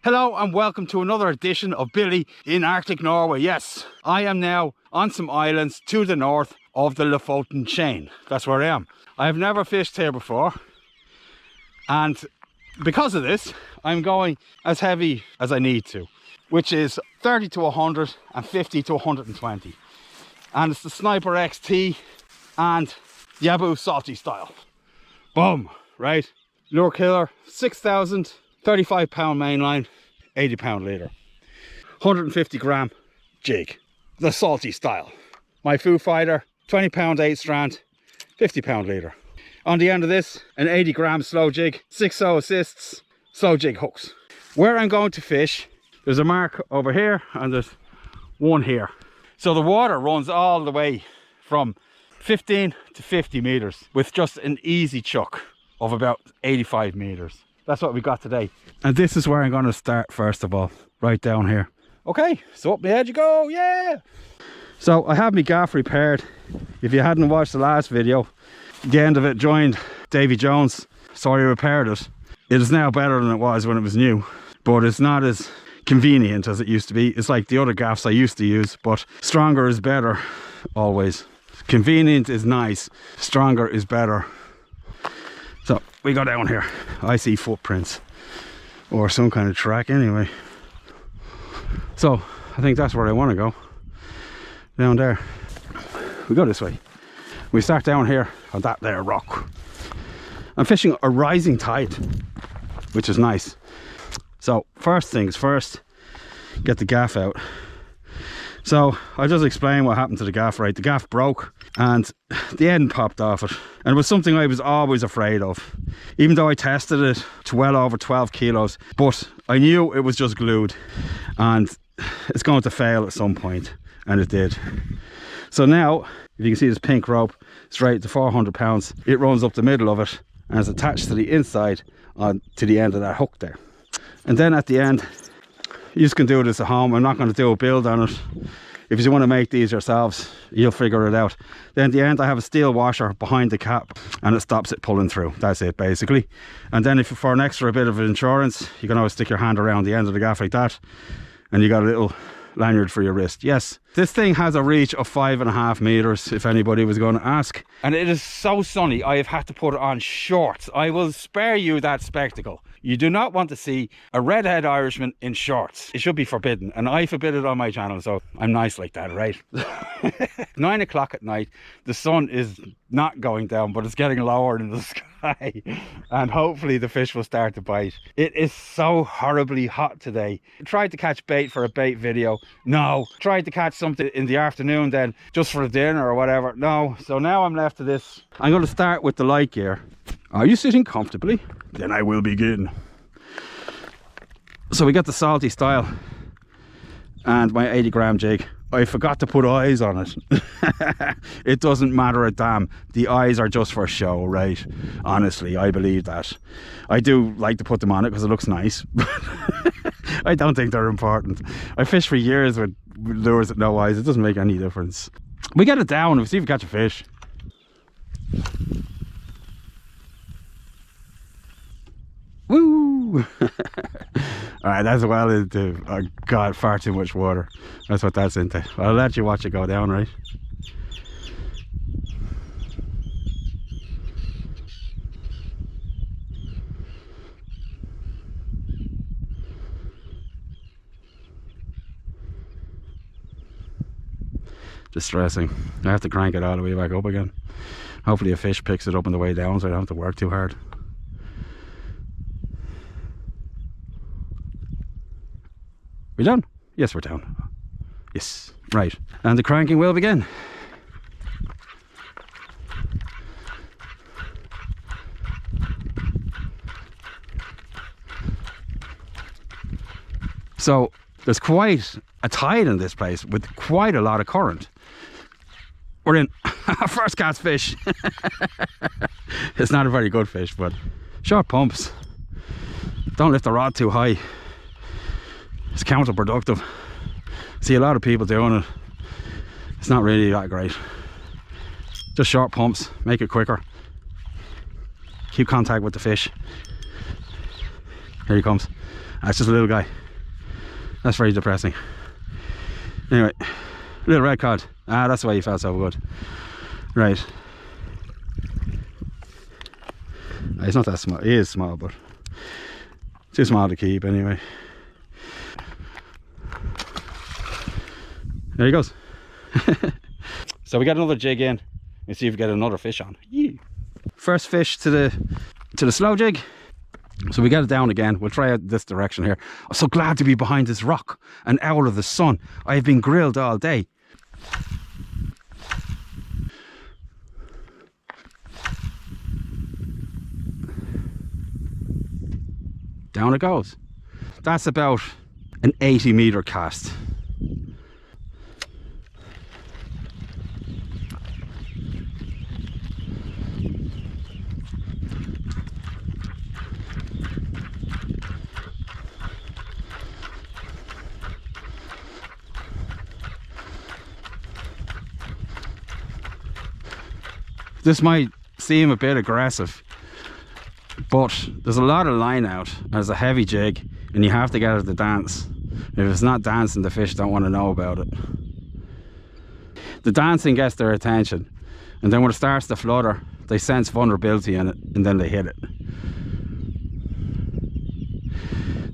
Hello and welcome to another edition of Billy in Arctic Norway. Yes, I am now on some islands to the north of the Lofoten chain. That's where I am. I have never fished here before, and because of this I'm going as heavy as I need to, which is 30 to 100 and 50 to 120, and it's the Sniper XT and Yabu salty style. Boom, right? Lure killer, 6,000, 35 pound mainline, 80 pound leader, 150 gram jig, the salty style. My Foo Fighter, 20 pound 8 strand, 50 pound leader. On the end of this, an 80 gram slow jig, 6-0 assists, slow jig hooks. Where I'm going to fish, there's a mark over here and there's one here. So the water runs all the way from 15 to 50 meters with just an easy chuck of about 85 meters. That's what we got today. And this is where I'm going to start first of all, right down here. Okay, so up my head you go, yeah! So I have my gaff repaired. If you hadn't watched the last video, the end of it joined Davy Jones, so I repaired it. It is now better than it was when it was new, but it's not as convenient as it used to be. It's like the other gaffs I used to use, but stronger is better, always. Convenient is nice, stronger is better. So we go down here. I see footprints or some kind of track anyway. So I think that's where I want to go. Down there. We go this way. We start down here on that there rock. I'm fishing a rising tide, which is nice. So first things first, get the gaff out. So I'll just explain what happened to the gaff, right? The gaff broke and the end popped off it. And it was something I was always afraid of. Even though I tested it to well over 12 kilos, but I knew it was just glued and it's going to fail at some point, and it did. So now, if you can see this pink rope, straight to 400 pounds, it runs up the middle of it and is attached to the inside on to the end of that hook there. And then at the end, you just can do this at home. I'm not going to do a build on it. If you want to make these yourselves, you'll figure it out. Then at the end I have a steel washer behind the cap and it stops it pulling through. That's it basically. And then if for an extra bit of insurance, you can always stick your hand around the end of the gaff like that and you got a little lanyard for your wrist. Yes, this thing has a reach of 5.5 meters if anybody was going to ask, and it is so sunny I have had to put it on shorts. I will spare you that spectacle. You do not want to see a redhead Irishman in shorts. It should be forbidden, and I forbid it on my channel, so I'm nice like that, right? 9 o'clock at night, the sun is not going down, but it's getting lower in the sky, and hopefully the fish will start to bite. It is so horribly hot today. I tried to catch bait for a bait video. No. Tried to catch something in the afternoon then, just for dinner or whatever. No. So now I'm left to this. I'm going to start with the light gear. Are you sitting comfortably? Then I will begin. So we got the salty style and my 80 gram jig. I forgot to put eyes on it. It doesn't matter a damn. The eyes are just for show, right? Honestly, I believe that. I do like to put them on it because it looks nice. I don't think they're important. I fished for years with lures with no eyes. It doesn't make any difference. We get it down and we see if we catch a fish. Woo! Alright, that's well into, oh god, far too much water. That's what that's into. I'll let you watch it go down, right? Distressing. I have to crank it all the way back up again. Hopefully a fish picks it up on the way down so I don't have to work too hard. We done? Yes, we're down. Yes, right. And the cranking will begin. So there's quite a tide in this place with quite a lot of current. We're in our first cast fish. It's not a very good fish, but short pumps. Don't lift the rod too high. It's counterproductive. See a lot of people doing it. It's not really that great. Just short pumps, make it quicker. Keep contact with the fish. Here he comes. That's just a little guy. That's very depressing. Anyway, little red cod. Ah, that's why you felt so good. Right. He's not that small. He is small, but too small to keep anyway. There he goes. So we got another jig in. Let's see if we get another fish on. Yeah. First fish to the slow jig. So we get it down again. We'll try out this direction here. I'm so glad to be behind this rock and out of the sun. I have been grilled all day. Down it goes. That's about an 80-meter cast. This might seem a bit aggressive, but there's a lot of line out. There's a heavy jig and you have to get it to dance. If it's not dancing, the fish don't want to know about it. The dancing gets their attention, and then when it starts to flutter, they sense vulnerability in it, and then they hit it.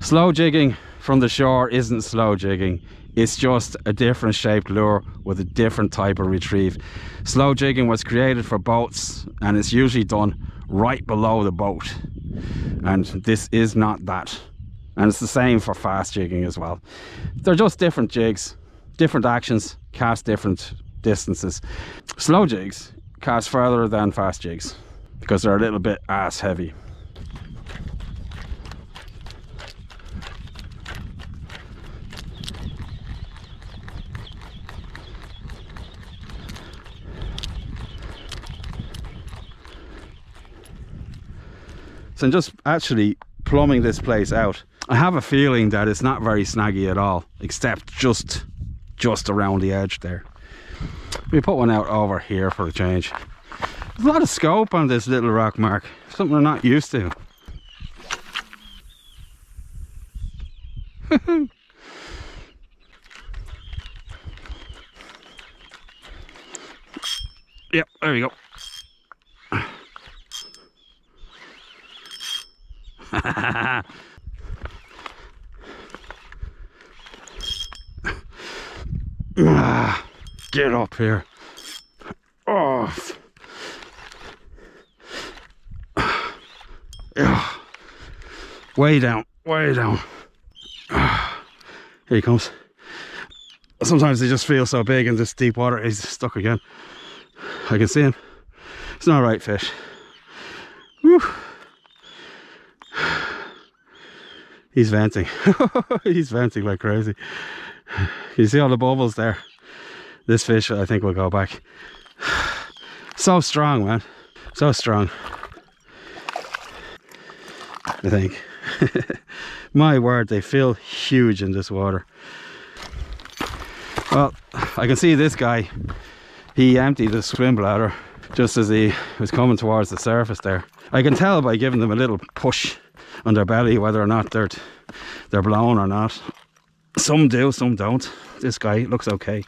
Slow jigging from the shore isn't slow jigging. It's just a different shaped lure with a different type of retrieve. Slow jigging was created for boats, and it's usually done right below the boat. And this is not that. And it's the same for fast jigging as well. They're just different jigs, different actions, cast different distances. Slow jigs cast further than fast jigs because they're a little bit ass heavy. So I'm just actually plumbing this place out. I have a feeling that it's not very snaggy at all, except just around the edge there. We put one out over here for a change. There's a lot of scope on this little rock mark, something I'm not used to. Yep, there we go. Get up here. Oh. Yeah. Way down, way down. Here he comes. Sometimes they just feel so big in this deep water. He's stuck again. I can see him. It's not right fish. Whew. He's venting. He's venting like crazy. You see all the bubbles there? This fish, I think, will go back. So strong, man. So strong. I think. My word, they feel huge in this water. Well, I can see this guy. He emptied his swim bladder just as he was coming towards the surface there. I can tell by giving them a little push on their belly whether or not they're blown or not. Some do, some don't. This guy looks okay,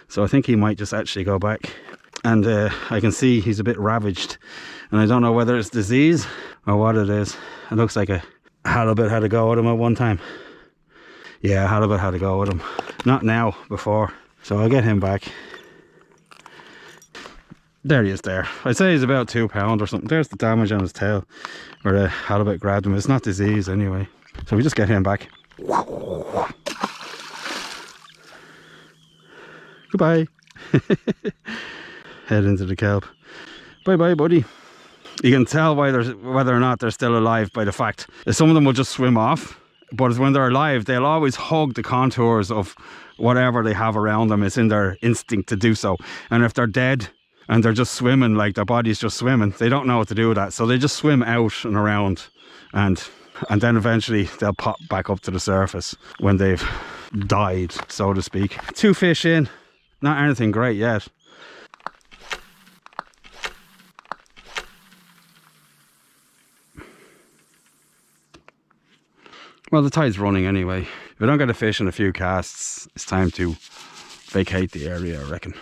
so I think he might just actually go back. And I can see he's a bit ravaged, and I don't know whether it's disease or what it is. It looks like a halibut had a go at him at one time. Yeah, a halibut had a go at him. Not now, before. So I'll get him back. There he is there. I'd say he's about 2 pounds or something. There's the damage on his tail where the halibut grabbed him. It's not disease anyway. So we just get him back. Goodbye. Head into the kelp. Bye bye, buddy. You can tell whether or not they're still alive by the fact that some of them will just swim off, but when they're alive they'll always hug the contours of whatever they have around them. It's in their instinct to do so. And if they're dead and they're just swimming, like their body's just swimming, they don't know what to do with that, so they just swim out and around, and then eventually they'll pop back up to the surface when they've died, so to speak. 2 fish in, not anything great yet. Well, the tide's running anyway. If I don't get a fish in a few casts, it's time to vacate the area, I reckon.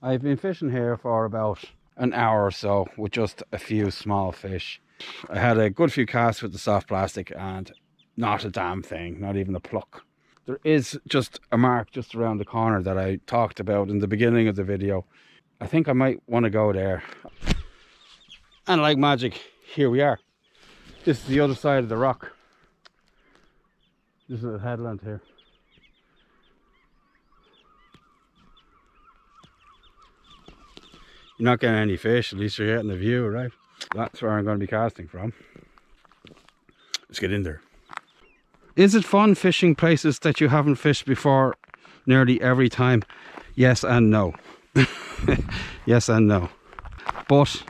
I've been fishing here for about an hour or so with just a few small fish. I had a good few casts with the soft plastic and not a damn thing, not even a pluck. There is just a mark just around the corner that I talked about in the beginning of the video. I think I might want to go there. And like magic, here we are. This is the other side of the rock. This is the headland here. You're not getting any fish, at least you're getting the view, right? That's where I'm going to be casting from. Let's get in there. Is it fun fishing places that you haven't fished before nearly every time? Yes and no. Yes and no. But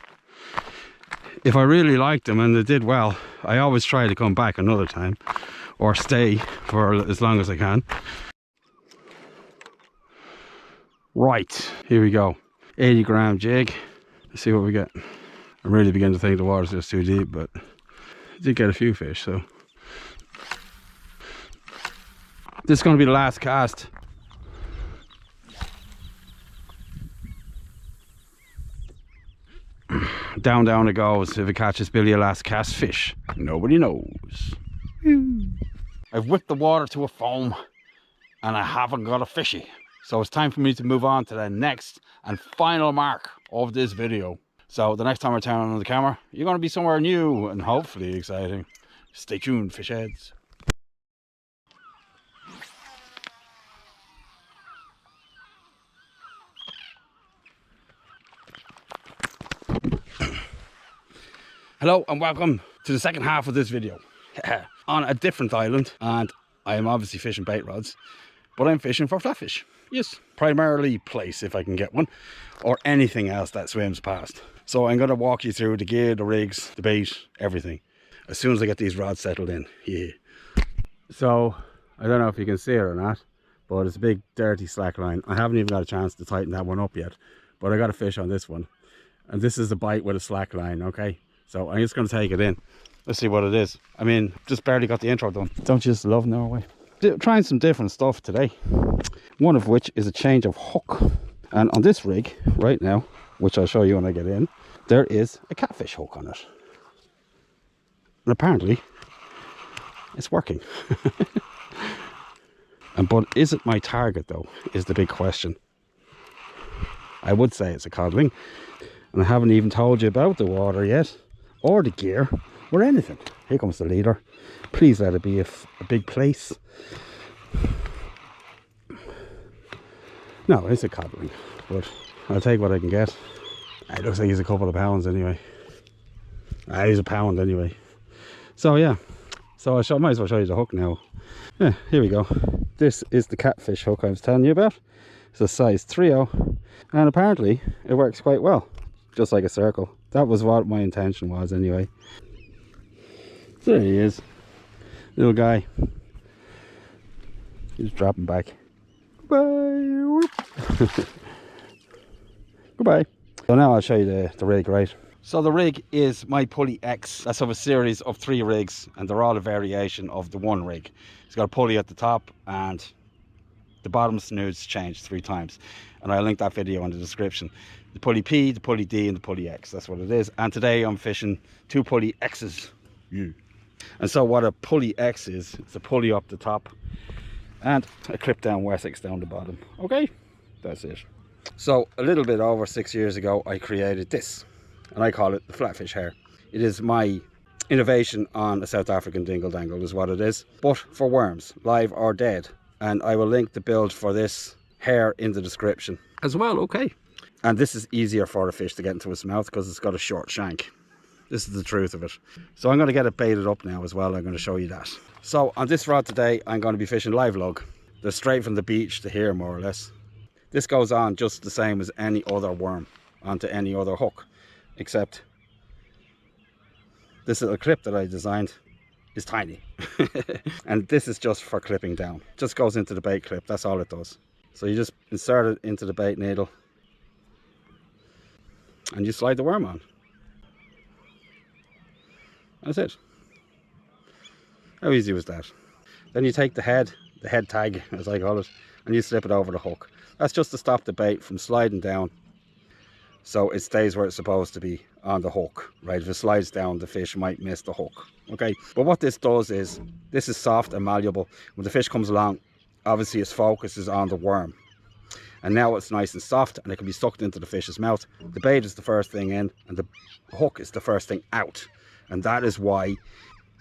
if I really liked them and they did well, I always try to come back another time or stay for as long as I can. Right, here we go. 80 gram jig. Let's see what we get. I'm really beginning to think the water's just too deep, but I did get a few fish, so. This is going to be the last cast. Down it goes. If it catches Billy a last cast fish, nobody knows. I've whipped the water to a foam and I haven't got a fishy. So it's time for me to move on to the next and final mark of this video. So the next time I turn on the camera, you're going to be somewhere new and hopefully exciting. Stay tuned, fish heads. Hello and welcome to the second half of this video. On a different island, and I am obviously fishing bait rods, but I'm fishing for flatfish. Yes, primarily plaice if I can get one, or anything else that swims past. So I'm going to walk you through the gear, the rigs, the bait, everything, as soon as I get these rods settled in. Yeah. So I don't know if you can see it or not, but it's a big dirty slack line. I haven't even got a chance to tighten that one up yet, but I got a fish on this one, and this is the bite with a slack line. Okay, so I'm just going to take it in. Let's see what it is. I mean, just barely got the intro done. Don't you just love Norway? Trying some different stuff today, one of which is a change of hook. And on this rig right now, which I'll show you when I get in, there is a catfish hook on it, and apparently it's working. But is it my target though, is the big question. I would say it's a codling, and I haven't even told you about the water yet, or the gear, or anything. Here comes the leader. Please let it be a big place. No, it's a codling, but I'll take what I can get. It looks like he's a couple of pounds anyway. He's a pound anyway. So yeah, so I might as well show you the hook now. Yeah, here we go. This is the catfish hook I was telling you about. It's a size 3/0, and apparently it works quite well, just like a circle. That was what my intention was anyway. So there he is, little guy. He's dropping back. Goodbye. Goodbye. So now I'll show you the rig, right? So the rig is my Pulley X. That's of a series of 3 rigs, and they're all a variation of the one rig. It's got a pulley at the top, and the bottom snood's changed 3 times. And I'll link that video in the description. The Pulley P, the Pulley D, and the Pulley X. That's what it is. And today I'm fishing 2 Pulley X's. Yeah. And so what a Pulley X is, it's a pulley up the top and a clip down Wessex down the bottom. Okay, that's it. So a little bit over 6 years ago I created this, and I call it the Flatfish hair. It is my innovation on a South African dingle dangle is what it is, but for worms, live or dead. And I will link the build for this hair in the description as well. Okay, and this is easier for a fish to get into its mouth because it's got a short shank. This is the truth of it. So I'm going to get it baited up now as well. I'm going to show you that. So on this rod today, I'm going to be fishing live lug. They're straight from the beach to here, more or less. This goes on just the same as any other worm onto any other hook, except this little clip that I designed is tiny. And this is just for clipping down. Just goes into the bait clip. That's all it does. So you just insert it into the bait needle and you slide the worm on. That's it. How easy was that? Then you take the head tag, as I call it, and you slip it over the hook. That's just to stop the bait from sliding down, so it stays where it's supposed to be on the hook, right? If it slides down, the fish might miss the hook, okay? But what this does is, this is soft and malleable. When the fish comes along, obviously its focus is on the worm. And now it's nice and soft, and it can be sucked into the fish's mouth. The bait is the first thing in, and the hook is the first thing out. And that is why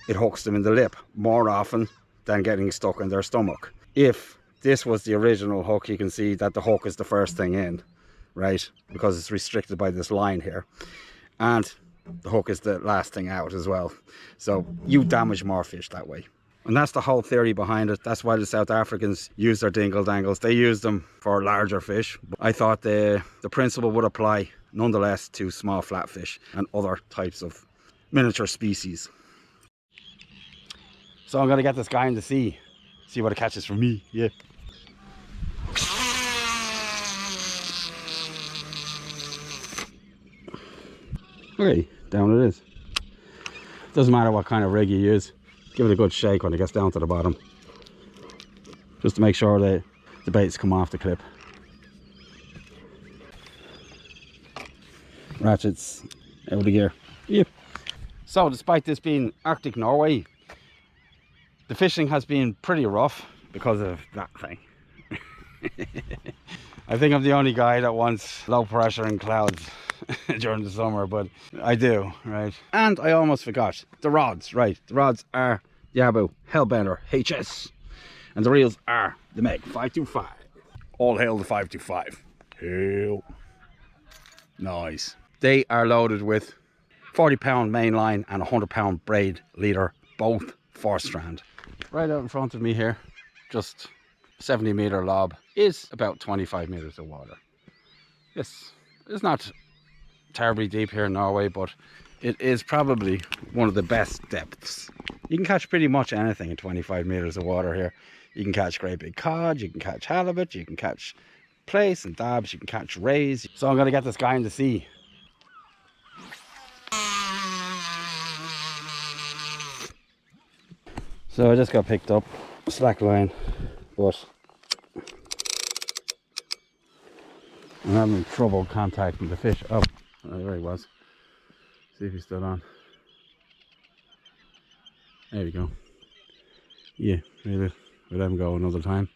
it hooks them in the lip more often than getting stuck in their stomach. If this was the original hook, you can see that the hook is the first thing in, right? Because it's restricted by this line here. And the hook is the last thing out as well. So you damage more fish that way. And that's the whole theory behind it. That's why the South Africans use their dingle dangles. They use them for larger fish. I thought the principle would apply nonetheless to small flatfish and other types of miniature species. So I'm going to get this guy in the sea, see what it catches for me. Yeah. Okay, down it is. Doesn't matter what kind of rig you use. Give it a good shake when it gets down to the bottom, just to make sure that the baits come off the clip. Ratchets out of the gear. Yep. So despite this being Arctic Norway, the fishing has been pretty rough because of that thing. I think I'm the only guy that wants low pressure and clouds during the summer, but I do, right? And I almost forgot the rods, right? The rods are the Abu Hellbender HS, and the reels are the Meg 525. All hail the 525. Hail. Nice. They are loaded with 40-pound main line and 100-pound braid leader, both 4-strand. Right out in front of me here, just 70-meter lob, is about 25 meters of water. It's not terribly deep here in Norway, but it is probably one of the best depths. You can catch pretty much anything in 25 meters of water here. You can catch great big cod, you can catch halibut, you can catch plaice and dabs, you can catch rays. So I'm going to get this guy in the sea. So I just got picked up, slack line, but I'm having trouble contacting the fish. Oh, there he was. See if he's still on. There we go. Yeah, we'll let him go another time,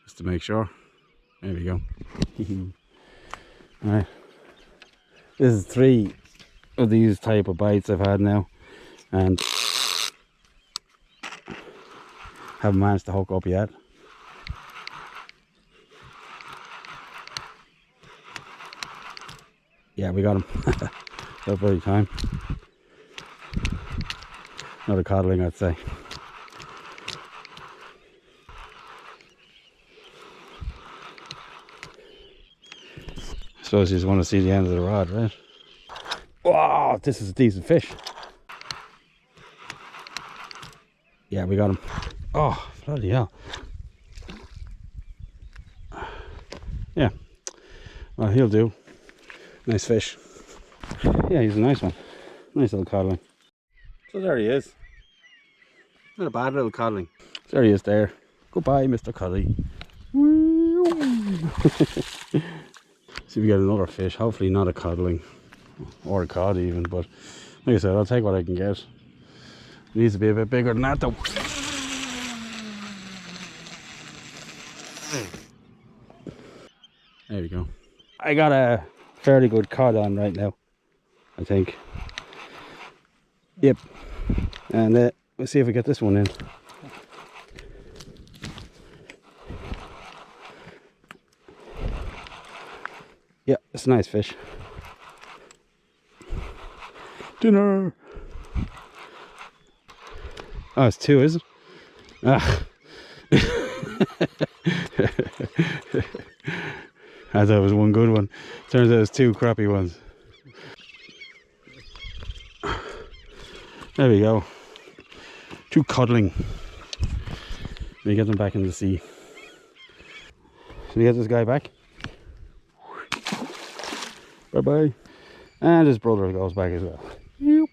just to make sure. There we go. Alright. This is 3 of these type of bites I've had now, and haven't managed to hook up yet. Yeah, we got him. That very time. Not a coddling, I'd say. I suppose you just want to see the end of the rod, right? Wow, this is a decent fish. Yeah, we got him. Oh, bloody hell. Yeah, well, he'll do. Nice fish. Yeah, he's a nice one. Nice little codling. So there he is. Not a bad little codling. So there he is there. Goodbye, Mr. Coddy. See if we get another fish. Hopefully not a codling. Or a cod even, but like I said, I'll take what I can get. It needs to be a bit bigger than that though. There we go. I got a fairly good cod on right now, I think. Yep. And let's see if we get this one in. Yeah, it's a nice fish. Dinner. Oh, it's 2, is it? Ah. I thought it was one good one. Turns out it's 2 crappy ones. There we go. 2 codling. Let me get them back in the sea. Should we get this guy back? Bye bye. And his brother goes back as well. Yep.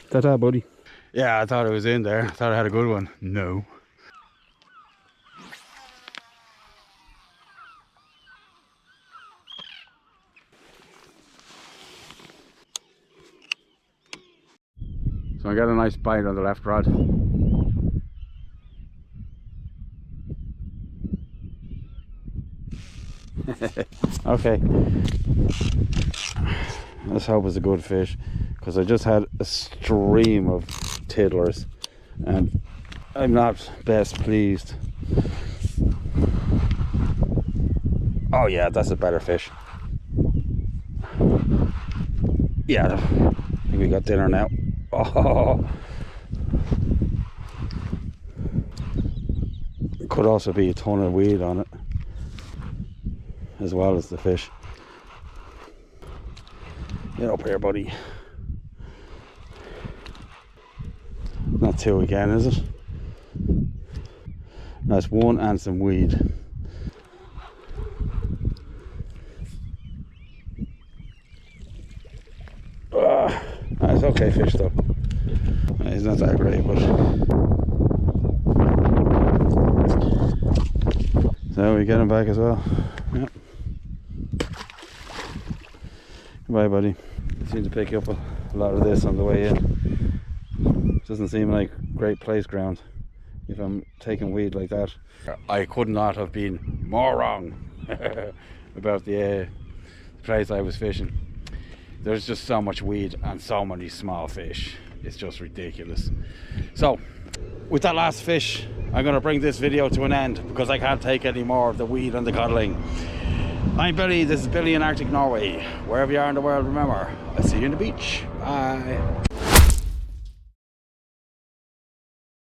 Ta-ta, buddy. Yeah, I thought it was in there. I thought I had a good one. No. So I got a nice bite on the left rod. Okay. Let's hope it's a good fish, because I just had a stream of tiddlers and I'm not best pleased. Oh yeah, that's a better fish. Yeah, I think we got dinner now. Oh, could also be a ton of weed on it, as well as the fish. Get up here, buddy. Not two again, is it? That's one and some weed. It's okay fish though. He's not that great, but so we get him back as well. Yep. Bye, buddy. Seem to pick up a lot of this on the way in. Doesn't seem like great place ground if I'm taking weed like that. I could not have been more wrong about the place I was fishing. There's just so much weed and so many small fish. It's just ridiculous. So with that last fish, I'm going to bring this video to an end, because I can't take any more of the weed and the coddling. I'm Billy, this is Billy in Arctic Norway. Wherever you are in the world, remember, I'll see you on the beach. Bye.